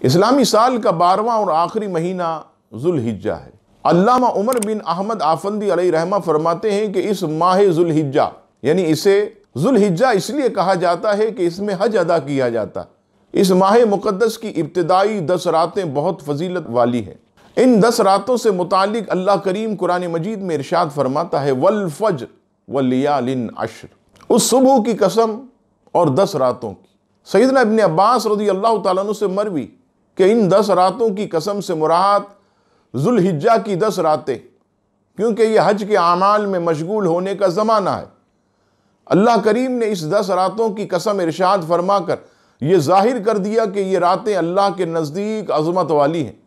इस्लामी साल का 12वां और आखिरी महीना जुल्हिज्जा है। अल्लामा उमर बिन अहमद आफंदी अलैहि रहमा फरमाते हैं कि इस माह जुल्हिज्जा यानी इसे जुल्हिज्जा इसलिए कहा जाता है कि इसमें हज अदा किया जाता है। इस माह मुकद्दस की इब्तिदाई 10 रातें बहुत फजीलत वाली हैं। इन 10 रातों से मुतालिक अल्लाह करीम कुरान मजीद में इरशाद फरमाता है, वल फज्र वलियालिन अश्र, उस सुबह की कसम और 10 रातों की। सैयदना इब्न अब्बास रज़ियल्लाहु ताला अन्हु से मरवी कि इन 10 रातों की कसम से मुराद जुल्हिज्जा की 10 रातें, क्योंकि यह हज के आमाल में मशगूल होने का ज़माना है। अल्लाह करीम ने इस 10 रातों की कसम इरशाद फरमाकर यह जाहिर कर दिया कि ये रातें अल्लाह के नज़दीक अज़मत वाली हैं।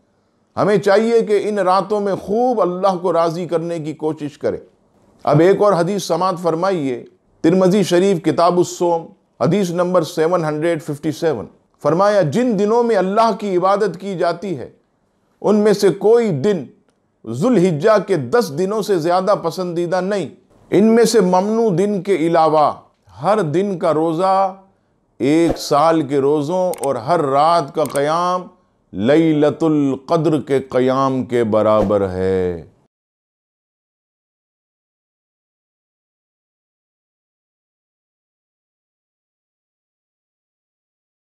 हमें चाहिए कि इन रातों में खूब अल्लाह को राज़ी करने की कोशिश करें। अब एक और हदीस समात फरमाइए, तिरमिज़ी शरीफ किताबुस्सौम हदीस नंबर 757, फरमाया, जिन दिनों में अल्लाह की इबादत की जाती है उनमें से कोई दिन जुल्हिज्जा के 10 दिनों से ज़्यादा पसंदीदा नहीं। इनमें से ममनू दिन के अलावा हर दिन का रोज़ा 1 साल के रोज़ों और हर रात का क़याम लैलतुल क़द्र के क़याम के बराबर है।